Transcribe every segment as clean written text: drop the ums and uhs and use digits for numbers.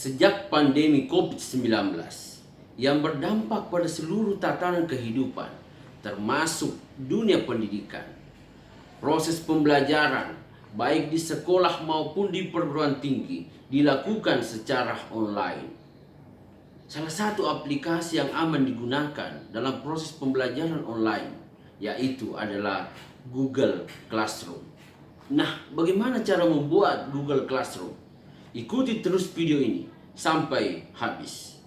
Sejak pandemi COVID-19 yang berdampak pada seluruh tatanan kehidupan, termasuk dunia pendidikan, proses pembelajaran baik di sekolah maupun di perguruan tinggi dilakukan secara online. Salah satu aplikasi yang aman digunakan dalam proses pembelajaran online yaitu adalah Google Classroom. Nah, bagaimana cara membuat Google Classroom? Ikuti terus video ini sampai habis.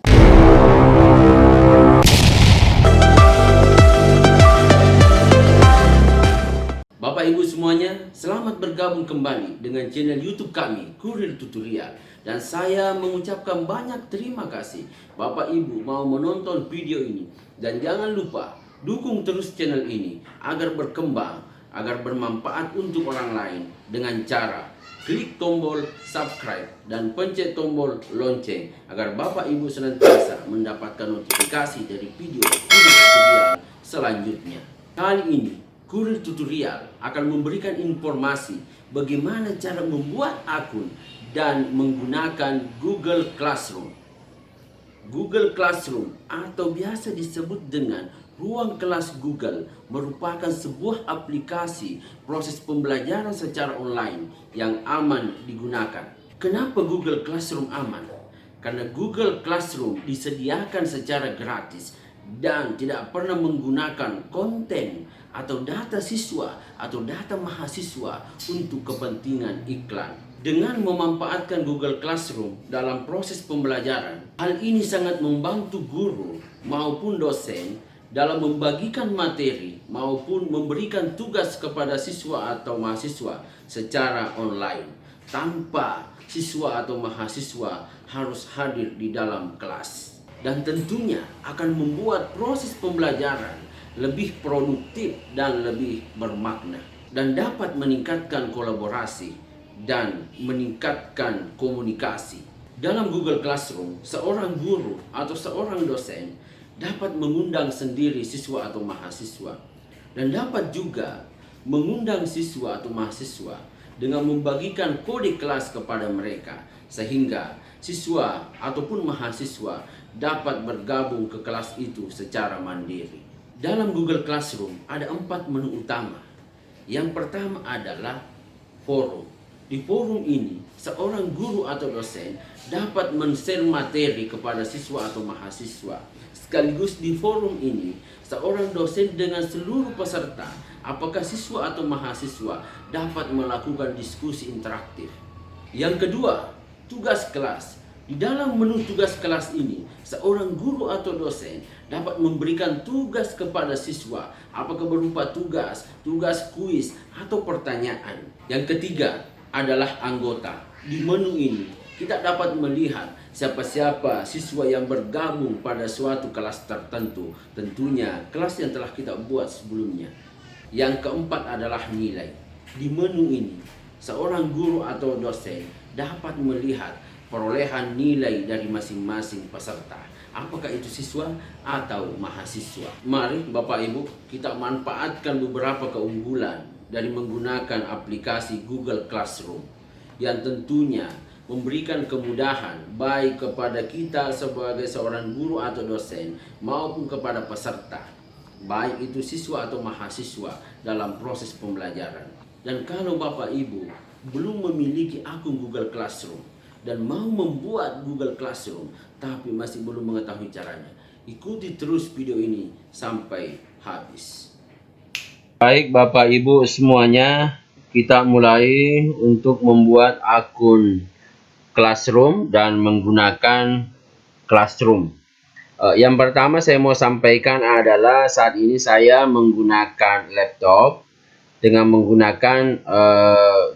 Bapak Ibu semuanya, selamat bergabung kembali dengan channel YouTube kami, Kurir Tutorial. Dan saya mengucapkan banyak terima kasih Bapak Ibu mau menonton video ini. Dan jangan lupa dukung terus channel ini agar berkembang, agar bermanfaat untuk orang lain dengan cara klik tombol subscribe dan pencet tombol lonceng agar Bapak Ibu senantiasa mendapatkan notifikasi dari video Kurir Tutorial selanjutnya. Kali ini Kurir Tutorial akan memberikan informasi bagaimana cara membuat akun dan menggunakan Google Classroom. Google Classroom atau biasa disebut dengan Ruang Kelas Google merupakan sebuah aplikasi proses pembelajaran secara online yang aman digunakan. Kenapa Google Classroom aman? Karena Google Classroom disediakan secara gratis dan tidak pernah menggunakan konten atau data siswa atau data mahasiswa untuk kepentingan iklan. Dengan memanfaatkan Google Classroom dalam proses pembelajaran, hal ini sangat membantu guru maupun dosen dalam membagikan materi maupun memberikan tugas kepada siswa atau mahasiswa secara online tanpa siswa atau mahasiswa harus hadir di dalam kelas. Dan tentunya akan membuat proses pembelajaran lebih produktif dan lebih bermakna dan dapat meningkatkan kolaborasi dan meningkatkan komunikasi. Dalam Google Classroom, seorang guru atau seorang dosen dapat mengundang sendiri siswa atau mahasiswa dan dapat juga mengundang siswa atau mahasiswa dengan membagikan kode kelas kepada mereka sehingga siswa ataupun mahasiswa dapat bergabung ke kelas itu secara mandiri. Dalam Google Classroom ada 4 menu utama. Yang pertama adalah forum. Di forum ini, seorang guru atau dosen dapat men-share materi kepada siswa atau mahasiswa. Sekaligus di forum ini, seorang dosen dengan seluruh peserta, apakah siswa atau mahasiswa, dapat melakukan diskusi interaktif. Yang kedua, tugas kelas. Di dalam menu tugas kelas ini, seorang guru atau dosen dapat memberikan tugas kepada siswa, apakah berupa tugas kuis, atau pertanyaan. Yang ketiga adalah anggota. Di menu ini, kita dapat melihat siapa-siapa siswa yang bergabung pada suatu kelas tertentu, tentunya kelas yang telah kita buat sebelumnya. Yang keempat adalah nilai. Di menu ini, seorang guru atau dosen dapat melihat perolehan nilai dari masing-masing peserta, apakah itu siswa atau mahasiswa. Mari Bapak Ibu kita manfaatkan beberapa keunggulan dari menggunakan aplikasi Google Classroom yang tentunya memberikan kemudahan baik kepada kita sebagai seorang guru atau dosen maupun kepada peserta, baik itu siswa atau mahasiswa dalam proses pembelajaran. Dan kalau Bapak Ibu belum memiliki akun Google Classroom dan mau membuat Google Classroom tapi masih belum mengetahui caranya, ikuti terus video ini sampai habis. Baik Bapak Ibu semuanya, kita mulai untuk membuat akun Classroom dan menggunakan Classroom. Yang pertama saya mau sampaikan adalah saat ini saya menggunakan laptop dengan menggunakan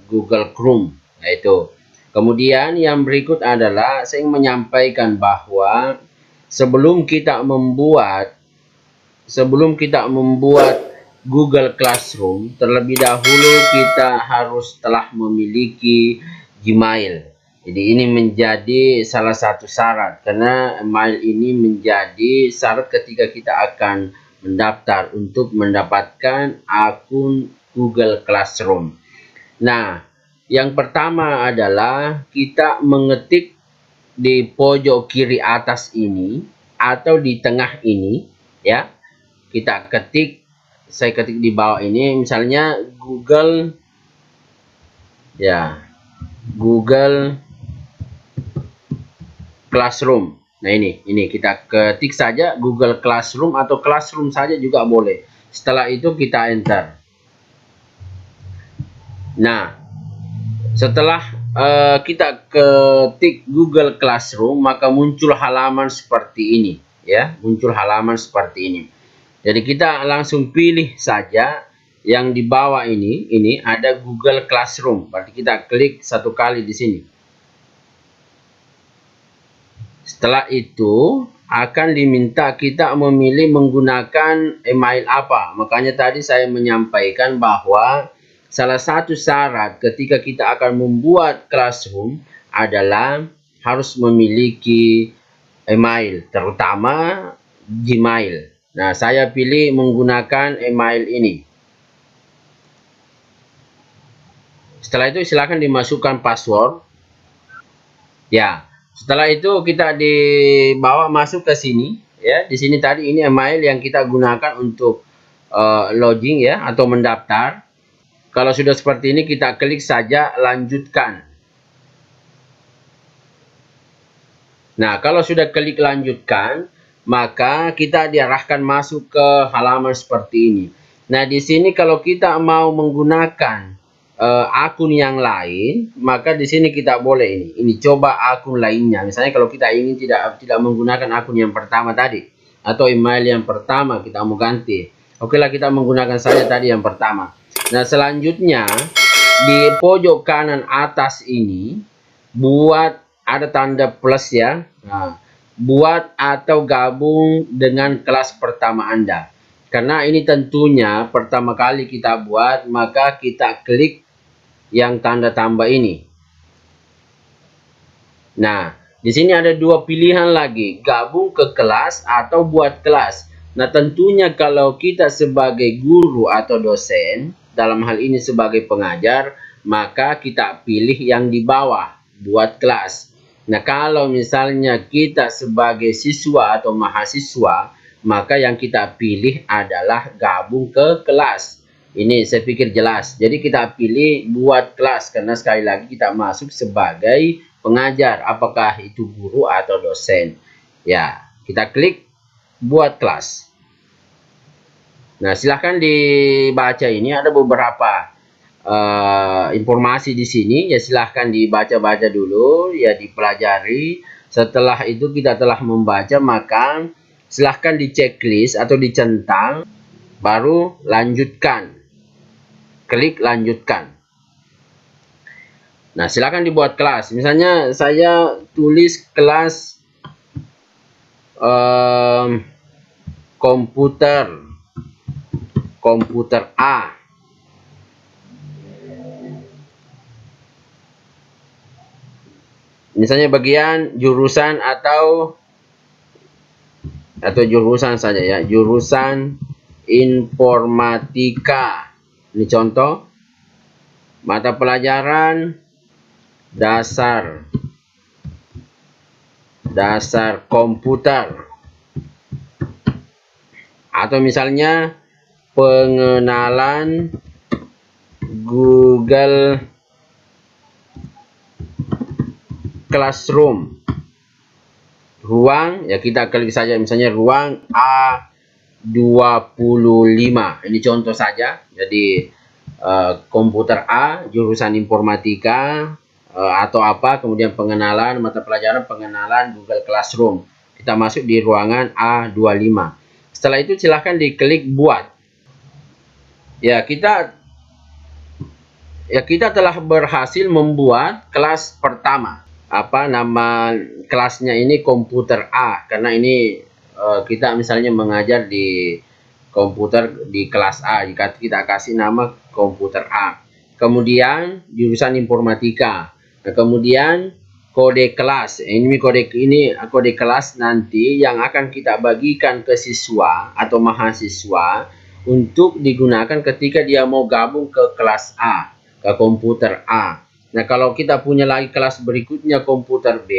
Google Chrome, yaitu. Kemudian yang berikut adalah saya ingin menyampaikan bahwa sebelum kita membuat Google Classroom, terlebih dahulu kita harus telah memiliki Gmail. Jadi ini menjadi salah satu syarat karena email ini menjadi syarat ketika kita akan mendaftar untuk mendapatkan akun Google Classroom. Nah, yang pertama adalah kita mengetik di pojok kiri atas ini atau di tengah ini, ya. Kita ketik, saya ketik di bawah ini misalnya Google, ya, Google Classroom. Nah, ini kita ketik saja Google Classroom atau Classroom saja juga boleh. Setelah itu kita enter. Nah, setelah kita ketik Google Classroom, maka muncul halaman seperti ini, ya, muncul halaman seperti ini. Jadi kita langsung pilih saja yang di bawah ini ada Google Classroom. Berarti kita klik satu kali di sini. Setelah itu akan diminta kita memilih menggunakan email apa. Makanya tadi saya menyampaikan bahwa salah satu syarat ketika kita akan membuat Classroom adalah harus memiliki email, terutama Gmail. Nah, saya pilih menggunakan email ini. Setelah itu silakan dimasukkan password. Ya, setelah itu kita dibawa masuk ke sini. Ya, di sini tadi ini email yang kita gunakan untuk login, ya, atau mendaftar. Kalau sudah seperti ini kita klik saja lanjutkan. Nah, kalau sudah klik lanjutkan, maka kita diarahkan masuk ke halaman seperti ini. Nah, di sini kalau kita mau menggunakan akun yang lain, maka di sini kita boleh ini coba akun lainnya. Misalnya kalau kita ingin tidak menggunakan akun yang pertama tadi atau email yang pertama, kita mau ganti. Oke lah, kita menggunakan saja tadi yang pertama. Nah, selanjutnya di pojok kanan atas ini buat ada tanda plus, ya. Nah, buat atau gabung dengan kelas pertama Anda. Karena ini tentunya pertama kali kita buat, maka kita klik yang tanda tambah ini. Nah, di sini ada dua pilihan lagi, gabung ke kelas atau buat kelas. Nah, tentunya kalau kita sebagai guru atau dosen, dalam hal ini sebagai pengajar, maka kita pilih yang di bawah, buat kelas. Nah, kalau misalnya kita sebagai siswa atau mahasiswa, maka yang kita pilih adalah gabung ke kelas. Ini saya pikir jelas. Jadi kita pilih buat kelas karena sekali lagi kita masuk sebagai pengajar, apakah itu guru atau dosen. Ya, kita klik buat kelas. Nah, silahkan dibaca, ini ada beberapa informasi di sini, ya silahkan dibaca-baca dulu, ya dipelajari. Setelah itu kita telah membaca, maka silahkan di checklist atau dicentang, baru lanjutkan. Klik lanjutkan. Nah, silakan dibuat kelas. Misalnya saya tulis kelas komputer A. Misalnya bagian jurusan atau jurusan saja, ya, jurusan informatika. Ini contoh mata pelajaran dasar komputer, atau misalnya pengenalan Google Classroom. Ruang, ya kita klik saja misalnya ruang A25. Ini contoh saja. Jadi komputer A, jurusan informatika atau apa, kemudian pengenalan mata pelajaran pengenalan Google Classroom. Kita masuk di ruangan A25. Setelah itu silahkan diklik buat. Ya, kita telah berhasil membuat kelas pertama. Apa nama kelasnya ini? Komputer A, karena ini kita misalnya mengajar di komputer di kelas A, jika kita kasih nama komputer A. Kemudian jurusan informatika. Nah, kemudian kode kelas. Ini kode kelas nanti yang akan kita bagikan ke siswa atau mahasiswa untuk digunakan ketika dia mau gabung ke kelas A, ke komputer A. Nah, kalau kita punya lagi kelas berikutnya komputer B,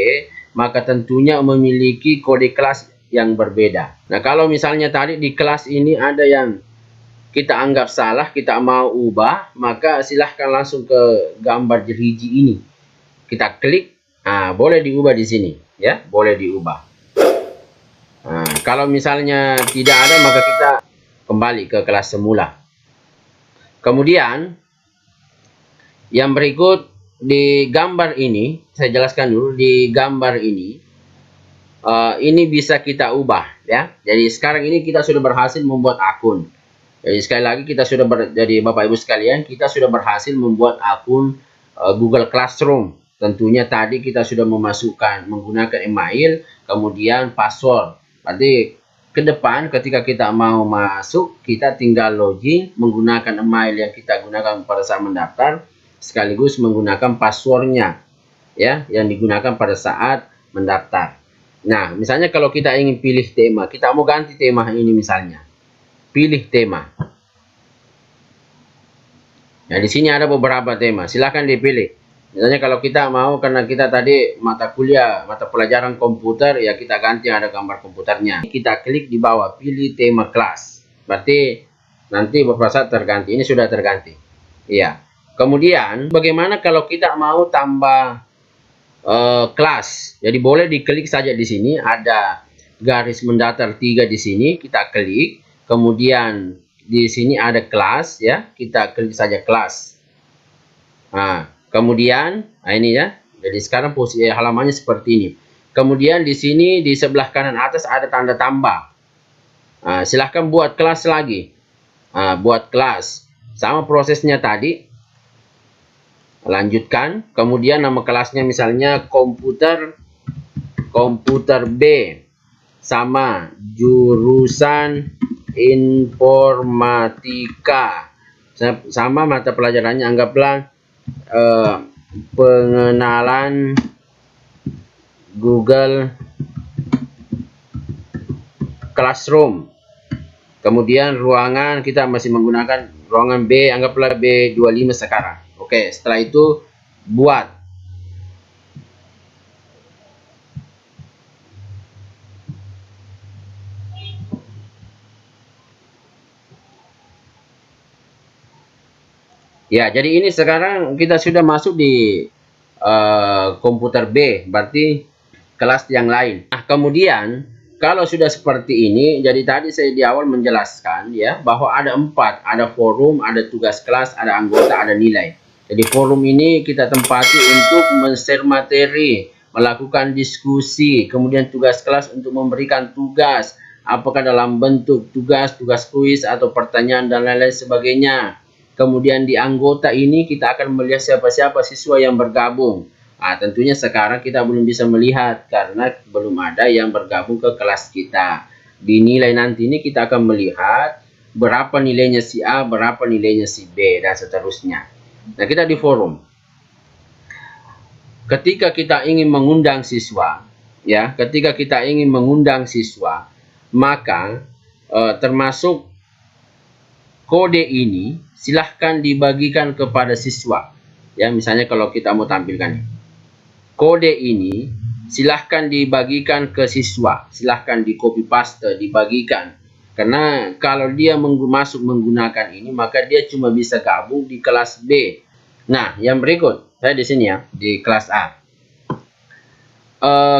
maka tentunya memiliki kode kelas yang berbeda. Nah, kalau misalnya tadi di kelas ini ada yang kita anggap salah, kita mau ubah, maka silahkan langsung ke gambar jeriji ini. Kita klik, boleh diubah di sini, ya, boleh diubah. Nah, kalau misalnya tidak ada, maka kita kembali ke kelas semula. Kemudian, yang berikut di gambar ini, saya jelaskan dulu di gambar ini bisa kita ubah, ya. Jadi sekarang ini kita sudah berhasil membuat akun. Jadi sekali lagi jadi Bapak Ibu sekalian, kita sudah berhasil membuat akun Google Classroom. Tentunya tadi kita sudah menggunakan email, kemudian password. Berarti ke depan ketika kita mau masuk, kita tinggal login menggunakan email yang kita gunakan pada saat mendaftar, sekaligus menggunakan passwordnya, ya, yang digunakan pada saat mendaftar. Nah, misalnya kalau kita ingin pilih tema, kita mau ganti tema ini misalnya. Pilih tema. Nah, di sini ada beberapa tema. Silahkan dipilih. Misalnya kalau kita mau, karena kita tadi mata pelajaran komputer, ya kita ganti yang ada gambar komputernya. Kita klik di bawah, pilih tema kelas. Berarti nanti beberapa saat terganti. Ini sudah terganti. Iya. Kemudian, bagaimana kalau kita mau tambah kelas? Jadi boleh diklik saja di sini. Ada garis mendatar 3 di sini. Kita klik. Kemudian di sini ada kelas, ya, kita klik saja kelas. Nah, kemudian ini ya, jadi sekarang posisi halamannya seperti ini. Kemudian di sini di sebelah kanan atas ada tanda tambah. Silahkan buat kelas lagi. Buat kelas sama prosesnya tadi, lanjutkan. Kemudian nama kelasnya misalnya komputer B, sama jurusan informatika, sama mata pelajarannya anggaplah pengenalan Google Classroom. Kemudian ruangan kita masih menggunakan ruangan B, anggaplah B25 sekarang. Oke, setelah itu buat. Ya, jadi ini sekarang kita sudah masuk di komputer B, berarti kelas yang lain. Nah, kemudian kalau sudah seperti ini, jadi tadi saya di awal menjelaskan, ya, bahwa ada 4, ada forum, ada tugas kelas, ada anggota, ada nilai. Jadi forum ini kita tempati untuk men-share materi, melakukan diskusi, kemudian tugas kelas untuk memberikan tugas, apakah dalam bentuk tugas kuis atau pertanyaan dan lain-lain sebagainya. Kemudian di anggota ini kita akan melihat siapa-siapa siswa yang bergabung. Tentunya sekarang kita belum bisa melihat karena belum ada yang bergabung ke kelas kita. Di nilai nanti ini kita akan melihat berapa nilainya si A, berapa nilainya si B, dan seterusnya. Nah, kita di forum. Ketika kita ingin mengundang siswa, ya, maka termasuk kode ini silahkan dibagikan kepada siswa. Ya, misalnya kalau kita mau tampilkan kode ini, silahkan dibagikan ke siswa. Silahkan di copy paste, dibagikan. Karena kalau dia masuk menggunakan ini, maka dia cuma bisa gabung di kelas B. Nah, yang berikut, saya di sini ya, di kelas A.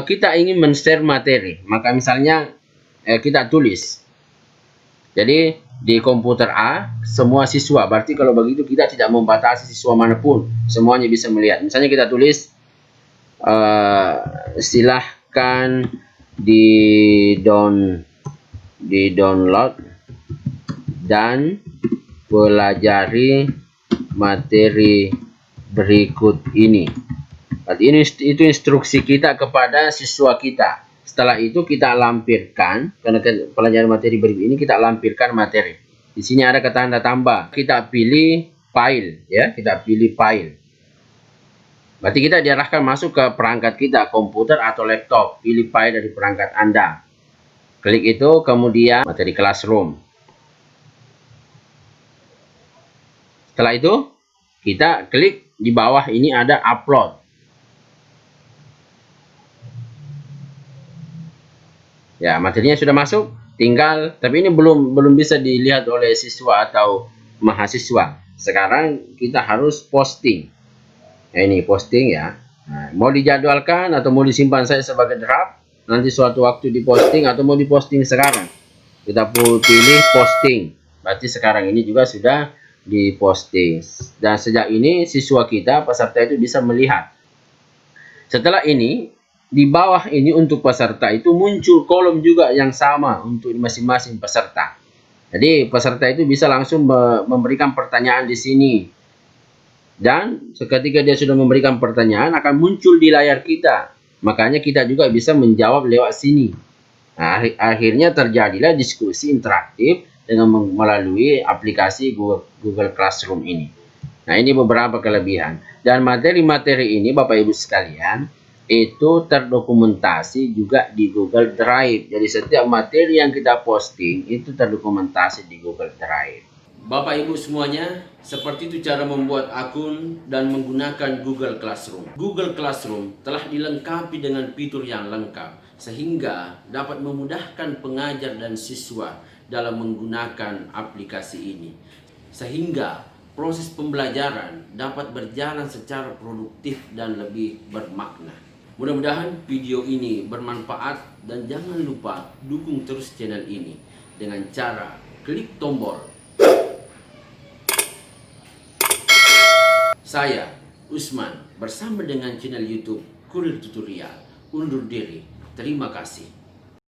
Kita ingin men-share materi, maka misalnya kita tulis. Jadi di komputer A semua siswa, berarti kalau begitu kita tidak membatasi siswa manapun, semuanya bisa melihat. Misalnya kita tulis silahkan di-download dan pelajari materi berikut ini. Berarti itu instruksi kita kepada siswa kita. Setelah itu kita lampirkan, karena pelajaran materi berikut ini kita lampirkan materi. Di sini ada tanda tambah. Kita pilih file, ya, kita pilih file. Berarti kita diarahkan masuk ke perangkat kita, komputer atau laptop. Pilih file dari perangkat Anda. Klik itu, kemudian materi classroom. Setelah itu, kita klik di bawah ini ada upload. Ya, materinya sudah masuk, tinggal, tapi ini belum bisa dilihat oleh siswa atau mahasiswa. Sekarang kita harus posting. Nah, ini posting ya. Nah, mau dijadwalkan atau mau disimpan saya sebagai draft, nanti suatu waktu diposting atau mau diposting sekarang. Kita pilih posting. Berarti sekarang ini juga sudah diposting. Dan sejak ini siswa kita, peserta itu bisa melihat. Setelah ini, di bawah ini untuk peserta itu muncul kolom juga yang sama untuk masing-masing peserta. Jadi peserta itu bisa langsung memberikan pertanyaan di sini. Dan seketika dia sudah memberikan pertanyaan akan muncul di layar kita. Makanya kita juga bisa menjawab lewat sini. Nah, akhirnya terjadilah diskusi interaktif dengan melalui aplikasi Google Classroom ini. Nah, ini beberapa kelebihan. Dan materi-materi ini Bapak Ibu sekalian itu terdokumentasi juga di Google Drive. Jadi setiap materi yang kita posting itu terdokumentasi di Google Drive. Bapak Ibu semuanya, seperti itu cara membuat akun dan menggunakan Google Classroom. Google Classroom telah dilengkapi dengan fitur yang lengkap sehingga dapat memudahkan pengajar dan siswa dalam menggunakan aplikasi ini. Sehingga proses pembelajaran dapat berjalan secara produktif dan lebih bermakna. Mudah-mudahan video ini bermanfaat dan jangan lupa dukung terus channel ini dengan cara klik tombol. Saya, Usman, bersama dengan channel YouTube Kurir Tutorial, undur diri. Terima kasih.